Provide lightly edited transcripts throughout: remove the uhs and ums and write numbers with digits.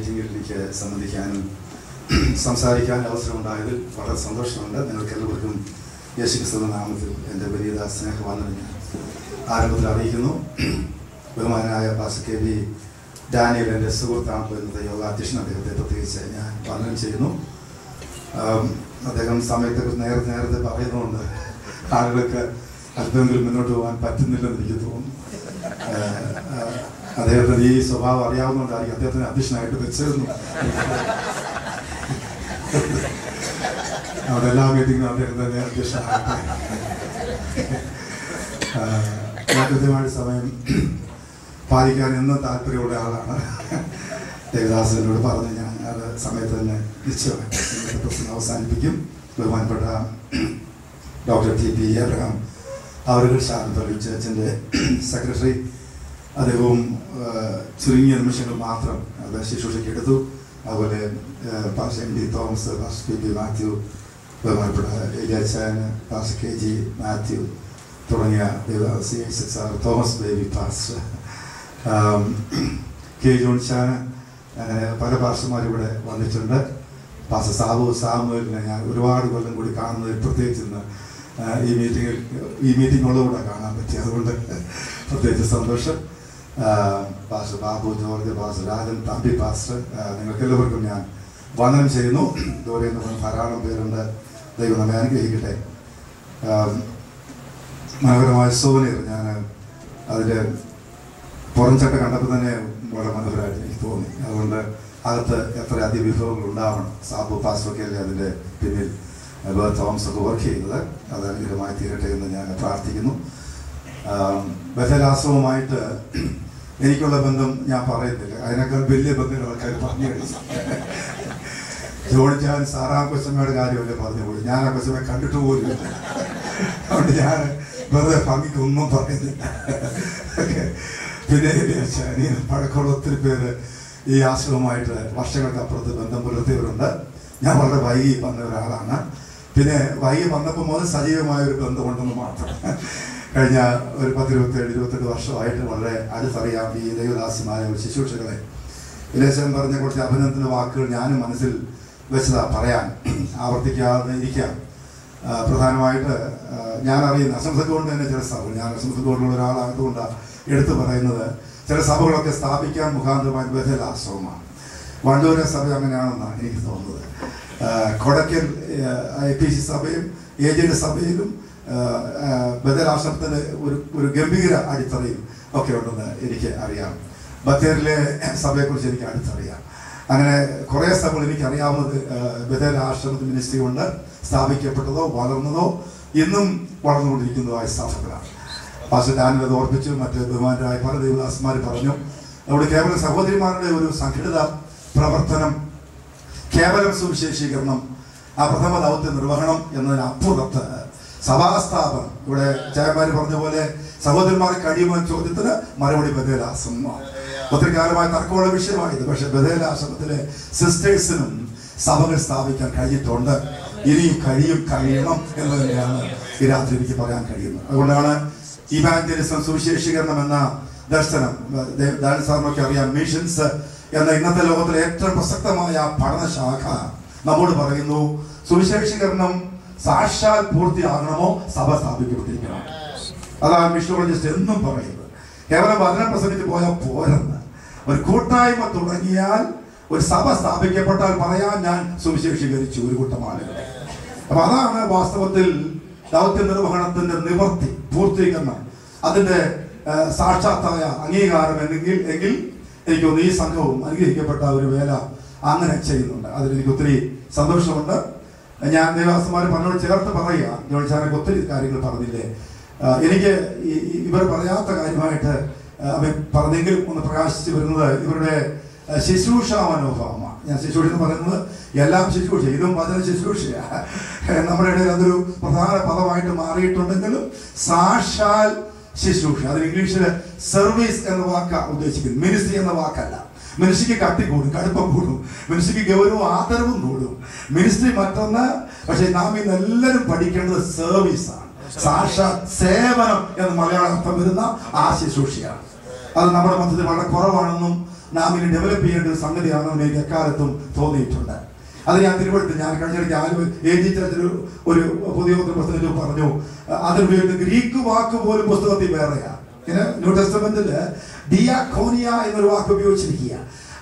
മീറ്റിങ്ങിൽ എനിക്ക് സംബന്ധിക്കാനും സംസാരിക്കാനും അവസരമുണ്ടായതിൽ വളരെ സന്തോഷമുണ്ട്. നിങ്ങൾക്കെല്ലാവർക്കും യേശുക്രിസ്തുവിന്റെ നാമത്തിൽ എൻ്റെ വലിയ സ്നേഹവന്ദനം ഞാൻ ആരംഭത്തിൽ അറിയിക്കുന്നു. ബഹുമാനായ പാസ്റ്റർ കെ വി ഡാനിയൽ എൻ്റെ സുഹൃത്താണ് ഇന്നത്തെ യോഗ അധ്യക്ഷൻ. അദ്ദേഹത്തെ പ്രത്യേകിച്ച് ഞാൻ വന്ദനം ചെയ്യുന്നു. അദ്ദേഹം സമയത്തെക്കുറിച്ച് നേരത്തെ പറയുന്നതുകൊണ്ട് ആളുകൾക്ക് അല്പമെങ്കിലും മുന്നോട്ട് പോകാൻ പറ്റുന്നില്ലെന്ന് എനിക്ക് തോന്നുന്നു. അദ്ദേഹത്തിന് ഈ സ്വഭാവം അറിയാവുന്നതുകൊണ്ടായിരിക്കും അദ്ദേഹത്തിന് അധ്യക്ഷനായിട്ട് വെച്ചിരുന്നു. അവിടെ എല്ലാ മീറ്റിംഗും അദ്ദേഹം തന്നെ അധ്യക്ഷനാകട്ടെ. കൃത്യമായിട്ട് സമയം പാലിക്കാൻ എന്നും താല്പര്യമുള്ള ആളാണ്. ദേവദാസനോട് പറഞ്ഞ് ഞാൻ അത് സമയത്ത് തന്നെ നിശ്ചയമായിട്ട് പ്രശ്നം അവസാനിപ്പിക്കും. ബഹുമാനപ്പെട്ട ഡോക്ടർ ടി പി എബ്രഹാം അവർ ഷാർലി ചർച്ചിൻ്റെ സെക്രട്ടറി, അദ്ദേഹവും ചുരുങ്ങിയ നിമിഷങ്ങൾ മാത്രം അത് ശുശ്രൂഷയ്ക്ക് എടുത്തു. അതുപോലെ pastor M D Thomas, pastor P P Mathew, ബഹുമാനപ്പെട്ട Eliyachan, pastor K G Mathew തുടങ്ങിയ sir, Thomas Baby pastor, K Johnchan, അങ്ങനെ പല പാസ്റ്റർമാരും ഇവിടെ വന്നിട്ടുണ്ട്. പാസ്റ്റർ സാമുവലിനെ ഞാൻ ഒരുപാട് കൊല്ലം കൂടി കാണുന്നതിൽ പ്രത്യേകിച്ച് ഇന്ന് ഈ മീറ്റിങ്ങുള്ളതുകൂടെ കാണാൻ പറ്റി. അതുകൊണ്ട് പ്രത്യേകിച്ച് സന്തോഷം. Pastor Babu George, pastor Rajan, Thampi pastor, നിങ്ങൾക്ക് എല്ലാവർക്കും ഞാൻ വന്ദനം ചെയ്യുന്നു. ദൂരെ നിന്ന് ധാരാളം പേരുണ്ട്. ദൈവം നമ്മെ അനുഗ്രഹിക്കട്ടെ. മനോഹരമായ സോവനീർ, ഞാൻ അതിൻ്റെ പുറംചട്ട കണ്ടപ്പോൾ തന്നെ വളരെ മനോഹരമായിട്ട് എനിക്ക് തോന്നി. അതുകൊണ്ട് അകത്ത് എത്ര അധികം വിഭവങ്ങൾ ഉണ്ടാവണം. സാബു പാസ്റ്ററൊക്കെ അല്ലേ അതിൻ്റെ പിന്നിൽ തോമസ് ഒക്കെ വർക്ക് ചെയ്തത്. അത് അനുഗ്രഹമായി തീരട്ടെ എന്ന് ഞാൻ പ്രാർത്ഥിക്കുന്നു. ബഥലാശ്രമവുമായിട്ട് എനിക്കുള്ള ബന്ധം ഞാൻ പറയുന്നില്ല. അതിനേക്കാൾ വലിയ ബന്ധങ്ങൾ ആൾക്കാർ പറഞ്ഞു കഴിഞ്ഞു. ജോണിച്ചാൻ സാറാം കൊച്ചമ്മയുടെ കാര്യമല്ലേ പറഞ്ഞു പോയി. ഞാൻ ആ കൊച്ചമ്മയെ കണ്ടിട്ട് പോലും. അതുകൊണ്ട് ഞാൻ വെറുതെ ഭംഗിക്കൊന്നും പറയുന്നില്ല. പിന്നെ പഴക്കമുള്ള ഒത്തിരി പേര് ഈ ആശ്രമവുമായിട്ട് വർഷങ്ങൾക്ക് അപ്പുറത്ത് ബന്ധം പുലർത്തിയവരുണ്ട്. ഞാൻ വളരെ വൈകി വന്ന ഒരാളാണ്. പിന്നെ വൈകി വന്നപ്പോൾ മുതൽ സജീവമായ ഒരു ബന്ധമുണ്ടെന്ന് മാത്രം. കഴിഞ്ഞ ഒരു 27-28 വർഷമായിട്ട് വളരെ അടുത്തറിയാം ഈ ദൈവദാസിമാരെ ശുശ്രൂഷകളെ. ഇലേശൻ പറഞ്ഞ കുറച്ച് അഭിനന്ദന വാക്കുകൾ ഞാനും മനസ്സിൽ വെച്ചതാ പറയാൻ, ആവർത്തിക്കാതെ ഇരിക്കാം. പ്രധാനമായിട്ട് ഞാൻ അറിയുന്ന അസംസക്കൊണ്ട് തന്നെ ചില സഭകൾ, ഞാൻ അസംസക്കോടുള്ള ഒരാളായതുകൊണ്ടാണ് എടുത്തു പറയുന്നത്. ചില സഭകളൊക്കെ സ്ഥാപിക്കാൻ മുഖാന്തരമായി ബഥലാശ്രമമാണ്. വണ്ടൂര സഭ അങ്ങനെയാണെന്നാണ് എനിക്ക് തോന്നുന്നത്. കൊടക്കൽ APC സഭയും ഏജന്റ് സഭയിലും ബഥലാശ്രമത്തിന് ഒരു ഗംഭീര അടിത്തറയും ഒക്കെ ഉണ്ടെന്ന് എനിക്ക് അറിയാം. ബത്തേരിലെ സഭയെക്കുറിച്ച് എനിക്ക് അടുത്തറിയാം. അങ്ങനെ കുറേ സഭകൾ എനിക്കറിയാവുന്നത് ബഥലാശ്രമത്തിൽ മിനിസ്ട്രി കൊണ്ട് സ്ഥാപിക്കപ്പെട്ടതോ വളർന്നതോ ഇന്നും വളർന്നുകൊണ്ടിരിക്കുന്നതായ സഭകളാണ്. പാസ്റ്റർ ഡാനിൽ അത് ഓർപ്പിച്ചു. മറ്റ് ബഹുമാനരായ പല ദേവദാസന്മാർ പറഞ്ഞു. അവിടെ കേവലം സഹോദരിമാരുടെ ഒരു സംഘടിത പ്രവർത്തനം, കേവലം സുവിശേഷീകരണം, ആ പ്രഥമ ദൗത്യ നിർവഹണം എന്നതിനപ്പുറത്ത് സഭാസ്ഥാപനം. ഇവിടെ ചായമാർ പറഞ്ഞ പോലെ സഹോദരന്മാർ കഴിയുമോ ചോദ്യത്തിന് മറുപടി ബഥലാശ്രമമാണ്. ഒത്തിരി കാലമായി തർക്കമുള്ള വിഷയമായത്. പക്ഷെ ബഥലാശ്രമത്തിലെ സിസ്റ്റേഴ്സിനും സഭകൾ സ്ഥാപിക്കാൻ കഴിഞ്ഞിട്ടുണ്ട്. ഇനിയും കഴിയണം എന്ന് തന്നെയാണ് ഈ രാത്രി എനിക്ക് പറയാൻ കഴിയുന്നത്. അതുകൊണ്ടാണ് ഇവാഞ്ചലിസം, സുവിശേഷീകരണം എന്ന ദർശനം, ദാനിൽ സാറിനൊക്കെ അറിയാം, മിഷൻസ് എന്ന ഇന്നത്തെ ലോകത്തിലെ ഏറ്റവും പ്രസക്തമായ പഠനശാഖ നമ്മോട് പറയുന്നു, സുവിശേഷീകരണം സാക്ഷാൽ പൂർത്തിയാകണമോ സഭ സ്ഥാപിക്കപ്പെട്ടിരിക്കണം. അതാണ് മിഷണോളജിസ്റ്റ് എന്നും പറയുന്നത്. കേവലം വചനം പ്രസംഗിച്ച് പോയാൽ പോരെന്ന്. ഒരു കൂട്ടായ്മ തുടങ്ങിയാൽ, ഒരു സഭ സ്ഥാപിക്കപ്പെട്ടാൽ പറയാൻ ഞാൻ സുവിശേഷീകരിച്ചു ഒരു കൂട്ടം ആളുകൾ. അപ്പൊ അതാണ് വാസ്തവത്തിൽ ദൗത്യ നിർവഹണത്തിന്റെ നിവർത്തി, പൂർത്തീകരണം, അതിന്റെ സാക്ഷാത്തായ അംഗീകാരം എങ്കിൽ എനിക്ക് തോന്നുന്നു ഈ സംഘവും അനുഗ്രഹിക്കപ്പെട്ട ഒരു വേല അങ്ങനെ ചെയ്യുന്നുണ്ട്. അതിലെനിക്ക് ഒത്തിരി സന്തോഷമുണ്ട്. ഞാൻ ദേവദാസന്മാർ പറഞ്ഞോട് ചേർത്ത് പറയുക, ജോണിച്ചാനൊക്കെ ഒത്തിരി കാര്യങ്ങൾ പറഞ്ഞില്ലേ. എനിക്ക് ഇവർ പറയാത്ത കാര്യമായിട്ട് പറഞ്ഞെങ്കിലും ഒന്ന് പ്രകാശിച്ച് വരുന്നത് ഇവരുടെ ശുശ്രൂഷ മനോഭാവമാണ്. ഞാൻ ശുശ്രൂഷ എന്ന് പറയുന്നത് എല്ലാം ശുശ്രൂഷ, ഇതും വചന ശുശ്രൂഷയാണ്. നമ്മുടെ ഇടയിൽ അതൊരു പ്രധാന പദമായിട്ട് മാറിയിട്ടുണ്ടെങ്കിലും സാക്ഷാൽ ശുശ്രൂഷ, അതിന് ഇംഗ്ലീഷിൽ സർവീസ് എന്ന വാക്കാണ് ഉദ്ദേശിക്കുന്നത്, മിനിസ്ട്രി എന്ന വാക്കല്ല. മിനിസ്ട്രിക്ക് കട്ടി കൂടും, കടുപ്പം കൂടും, മിനിസ്ട്രിക്ക് ഗൗരവവും ആദരവും കൂടും. മിനിസ്ട്രി മറ്റൊന്ന്. പക്ഷെ നാം ഇന്നെല്ലാവരും പഠിക്കേണ്ടത് സർവീസാണ്. സാക്ഷാൽ സേവനം എന്ന് മലയാളം അർത്ഥം വരുന്ന ആ ശുശ്രൂഷയാണ്. അത് നമ്മുടെ മധ്യത്തിൽ വളരെ കുറവാണെന്നും നാം ഇനി ഡെവലപ്പ് ചെയ്യേണ്ട ഒരു സംഗതിയാണെന്ന് എനിക്ക് എക്കാലത്തും തോന്നിയിട്ടുണ്ട്. അത് ഞാൻ തിരുവനന്തപുരത്ത് ഞാൻ കഴിഞ്ഞിടയ്ക്ക് ആലുവ AG ചർച്ചിൽ ഒരു പൊതുയോഗത്തിൽ പുസ്തകത്തിൽ പറഞ്ഞു, അതിനുപയോഗിക്കുന്ന ഗ്രീക്ക് വാക്ക് പോലും പുസ്തകത്തിൽ വേറെയാണ്. ഇങ്ങനെ ന്യൂ ടെസ്റ്റമെന്റില് ഡിയാക്കോനിയ എന്നൊരു വാക്ക് ഉപയോഗിച്ചിരിക്കുക.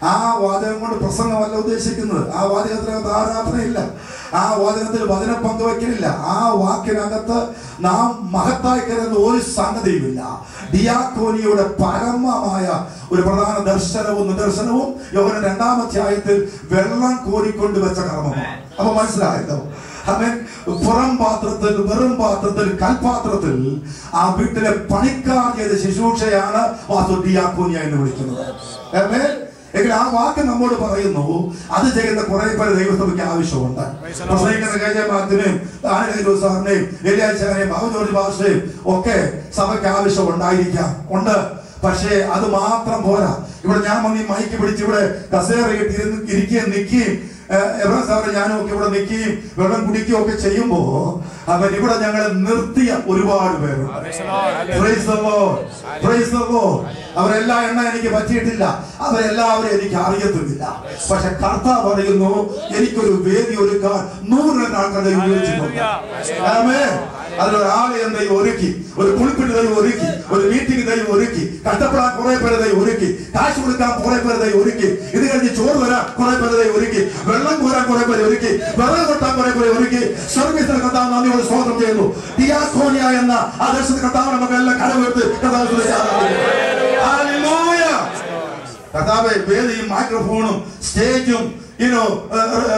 ആ വാചകം കൊണ്ട് പ്രസംഗമല്ല ഉദ്ദേശിക്കുന്നത്. ആ വാചകത്തിനകത്ത് ആരാധനയില്ല, ആ വാചകത്തിൽ വചന പങ്കുവയ്ക്കലില്ല, ആ വാക്കിനകത്ത് നാം മഹത്തായി കരുതുന്ന ഒരു സംഗതിയുമില്ല. ഡിയാക്കോനിയുടെ പരമമായ ഒരു പ്രധാന ദർശനവും നിദർശനവും യോഹന്നാൻ 2-ാം അധ്യായത്തിൽ വെള്ളം കോരിക്കൊണ്ട് വെച്ച കർമ്മമാണ്. അപ്പൊ മനസ്സിലായല്ലോ, അവൻ പുറം പാത്രത്തിൽ, വെറും പാത്രത്തിൽ, കൽപാത്രത്തിൽ ആ വീട്ടിലെ പണിക്കാർ ചെയ്ത ശുശ്രൂഷയാണ് ഡിയാക്കോനിയ എന്ന് വിളിക്കുന്നത്. എങ്കിൽ ആ വാക്ക് നമ്മോട് പറയുന്നു, അത് ചെയ്യുന്ന കുറെ പേര് ദൈവസഭയ്ക്ക് ആവശ്യമുണ്ട്. സാറിനെയും എലിയാച്ചനെയും ജോർജ് ഭാഷയും ഒക്കെ സഭയ്ക്ക് ആവശ്യമുണ്ടായിരിക്കാം, ഉണ്ട്. പക്ഷേ അത് മാത്രം പോരാ. ഇവിടെ ഞാൻ വന്ന് മൈക്ക് പിടിച്ച് ഇവിടെ കസേര ഇരിക്കുകയും നിൽക്കുകയും എബ്രഹാം സാറ് ഞാനും ഒക്കെ ഇവിടെ നിൽക്കുകയും വെള്ളം കുടിക്കുകയും ഒക്കെ ചെയ്യുമ്പോ അവൻ ഇവിടെ ഞങ്ങളെ നിർത്തിയ ഒരുപാട് പേരുണ്ട്. അവരെല്ലാം എണ്ണ എനിക്ക് പറ്റിയിട്ടില്ല, അവരെല്ലാവരും എനിക്ക് അറിയത്തുമില്ല. പക്ഷെ കർത്താവ് പറയുന്നു, എനിക്കൊരു വേദി ഒരുക്കാൻ 100 ആൾക്കാരെ ഉപയോഗിച്ചിട്ടുണ്ട്. അതിലൊരാളെ ദൈവം ഒരുക്കി, ഒരു കുളിപ്പിട്ട് ദൈവം ഒരുക്കി, ഒരു മീറ്റിംഗ് ദൈവം ഒരുക്കി, കഷ്ടപ്പെടാൻ കുറെ പേര് ദൈവം ഒരുക്കി, കാശ് കൊടുക്കാൻ കുറെ പേര് ദൈവം ഒരുക്കി, ഇത് കഴിഞ്ഞ് ചോറ് വരാൻ കുറെ പേര് ദൈവം ഒരുക്കി, വെള്ളം കോരാൻ കുറെ പേര് ഒരുക്കി, വിറക് കൊട്ടാൻ കുറെ പേര് ഒരുക്കി. സർവീസിന് കർത്താവ് നന്ദിയോട് സ്വാഗതം ചെയ്യുന്നു. ഡിയാക്കോനിയ എന്ന ആ ദർശന കർത്താവ് നമുക്ക് എല്ലാം കടമെടുത്ത് കർത്താവ് വേദിയും മൈക്രോഫോണും സ്റ്റേജും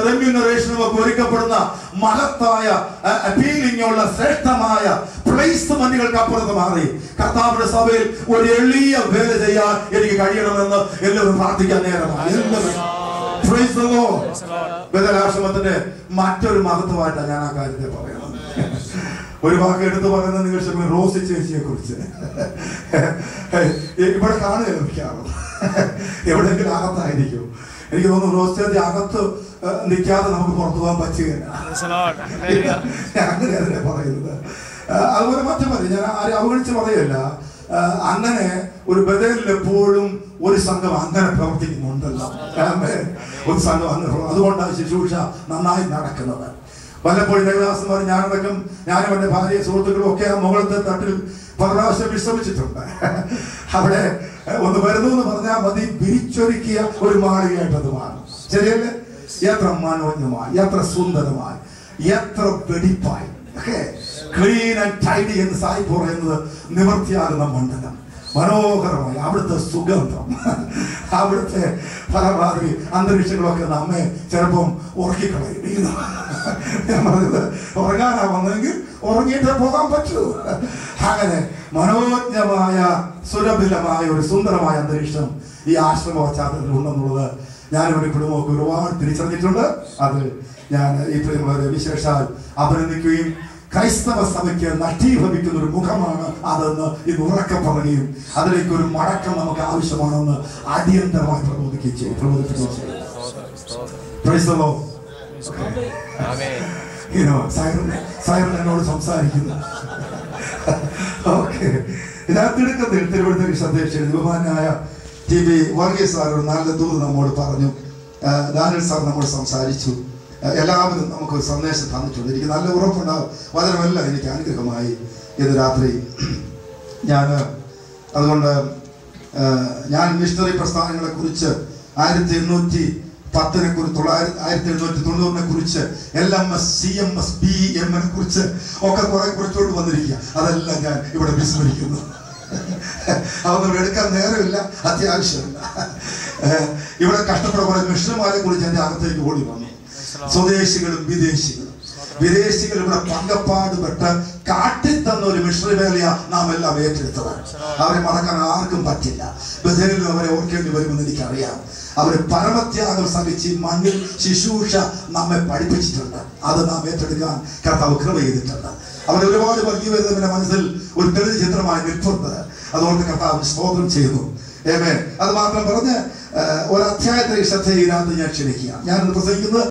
റെമ്യൂണറേഷനും ഒക്കെ ഒരുക്കപ്പെടുന്ന മഹത്തായ അപ്പീലിംഗ് ഉള്ള ശ്രേഷ്ഠമായ പ്ലേസ്മെന്റുകൾക്ക് അപ്പുറത്ത് മാറി കർത്താവിന്റെ സഭയിൽ ഒരു എളിയ വേല ചെയ്യാൻ എനിക്ക് കഴിയണമെന്ന് എല്ലാവരും പ്രാർത്ഥിക്കാൻ നേരമാണ്. ബദലാശ്രമത്തിന്റെ മറ്റൊരു മഹത്വമായിട്ടാണ് ഞാൻ ആ കാര്യത്തെ പറയുന്നത്. ഒരു വാക്ക് എടുത്ത് പറയുന്നത് നിങ്ങൾ റോസി ചേച്ചിയെ കുറിച്ച് ഇവിടെ കാണുകയാണ് മിക്കാറും, എവിടെയെങ്കിലും അകത്തായിരിക്കും. എനിക്ക് തോന്നുന്നു റോസ് ചേച്ചി അകത്ത് നിൽക്കാതെ നമുക്ക് പുറത്തു പോകാൻ പറ്റുകയില്ല. അങ്ങനെ അതിനെ പറയുന്നത്. അതുപോലെ മറ്റു പറയും, ഞാൻ ആരും അവഗണിച്ച് പറയല്ല. അങ്ങനെ ഒരു ബദലിൽ എപ്പോഴും ഒരു സംഘം അങ്ങനെ പ്രവർത്തിക്കുന്നുണ്ടല്ലോ, ഒരു സംഘം അങ്ങനെ. അതുകൊണ്ടാണ് ശുശ്രൂഷ നന്നായി നടക്കുന്നത്. പലപ്പോഴും ദേവദാസന്മാർ ഞാനും എൻ്റെ ഭാര്യയും സുഹൃത്തുക്കളും ഒക്കെ ആ മുകളത്തെ തട്ടിൽ പല പ്രാവശ്യം വിശ്രമിച്ചിട്ടുണ്ട്. അവിടെ ഒന്ന് വരുന്നു എന്ന് പറഞ്ഞാൽ മതി, വിരിച്ചൊരുക്കിയ ഒരു മാളികയായിട്ടത് മാറും. ശരിയല്ലേ? എത്ര മനോജ്ഞമായി, എത്ര സുന്ദരമായി, എത്ര വെടിപ്പായി, ക്ലീൻ ആൻഡ് ടൈഡി എന്ന് സായി പറയുന്നത് നിവർത്തിയാകുന്ന മണ്ഡലം. മനോഹരമായി അവിടുത്തെ സുഗന്ധം, അവിടുത്തെ പലമാതിരി അന്തരീക്ഷങ്ങളൊക്കെ നമ്മെ ചിലപ്പം ഉറക്കിക്കളയും. ഞാൻ പറഞ്ഞത് ഉറങ്ങാനാ വന്നെങ്കിൽ ഉറങ്ങിയിട്ടേ പോകാൻ പറ്റൂ. അങ്ങനെ മനോജ്ഞമായ സുരഭിലമായ ഒരു സുന്ദരമായ അന്തരീക്ഷം ഈ ആശ്രമ പശ്ചാത്തലത്തിൽ ഉണ്ടെന്നുള്ളത് ഞാനും എൻ്റെ കുടുംബമൊക്കെ ഒരുപാട് തിരിച്ചറിഞ്ഞിട്ടുണ്ട്. അത് ഞാൻ ഈ പ്രിയമുള്ളവരെ വിശേഷാൽ അഭിനന്ദിക്കുകയും ക്രൈസ്തവ സഭയ്ക്ക് നഷ്ടീഭവിക്കുന്ന ഒരു മുഖമാണ് അതെന്ന് ഇന്ന് ഉറക്കം പറയുകയും അതിലേക്ക് ഒരു മടക്കം നമുക്ക് ആവശ്യമാണെന്ന് അടിയന്തരമായി പ്രബോധിക്കുകയും ചെയ്യും. സൈറൻ എന്നോട് സംസാരിക്കുന്നു. ഓക്കെ, ഇതിനകത്തെടുക്കത്തിൽ തിരുവനന്തപുരം സന്ദേശം ബഹുമാനായ TV വർഗീസ് സാർ ഒരു നല്ല ദൂത് നമ്മോട് പറഞ്ഞു. ദാനിൽ സാർ നമ്മോട് സംസാരിച്ചു. എല്ലാവരും നമുക്ക് സന്ദേശം തന്നിട്ടുണ്ട്. എനിക്ക് നല്ല ഉറപ്പുണ്ടാകും വചനമെല്ലാം എനിക്ക് അനുഗ്രഹമായി ഇന്ന് രാത്രി. അതുകൊണ്ട് ഞാൻ മിഷണറി പ്രസ്ഥാനങ്ങളെ കുറിച്ച് 1890 കുറിച്ച് LMS CMS BM കുറിച്ച് ഒക്കെ കുറെ കുറിച്ചോണ്ട് വന്നിരിക്കുക. അതെല്ലാം ഞാൻ ഇവിടെ വിസ്മരിക്കുന്നു. അതൊന്നും എടുക്കാൻ നേരമില്ല, അത്യാവശ്യമില്ല. ഇവിടെ കഷ്ടപ്പെട്ട കുറെ മിഷണറിമാരെ കുറിച്ച് എൻ്റെ അകത്തേക്ക് ഓടി വന്നു. സ്വദേശികളും വിദേശികൾ ഇവിടെ പങ്കപ്പാടുപെട്ട് കാട്ടിത്തന്ന ഒരു മിഷണറി വേലയാ നാം എല്ലാം ഏറ്റെടുത്തത്. അവരെ മറക്കാൻ ആർക്കും പറ്റില്ല. ബഥേലിലും അവരെ ഓർക്കേണ്ടി വരുമെന്ന് എനിക്കറിയാം. അവര് പരമത്യാഗം സഹിച്ച് മണ്ണിൽ ശുശ്രൂഷ നമ്മെ പഠിപ്പിച്ചിട്ടുണ്ട്. അത് നാം ഏറ്റെടുക്കാൻ കർത്താവ് കൃപ ചെയ്തിട്ടുണ്ട്. അവർ ഒരുപാട് വർഗി വരുന്നതിന്റെ മനസ്സിൽ ഒരു തെളിവ് ചിത്രമായി നിൽപ്പുണ്ട്. അതുകൊണ്ട് കർത്താവ് സ്തോത്രം ചെയ്യുന്നു. അത് മാത്രം പറഞ്ഞ് ഒരു അധ്യായത്തെ ശ്രദ്ധ ഇതിനകത്ത് ഞാൻ ക്ഷണിക്കുക. ഞാനത് പ്രസംഗിക്കുന്നത്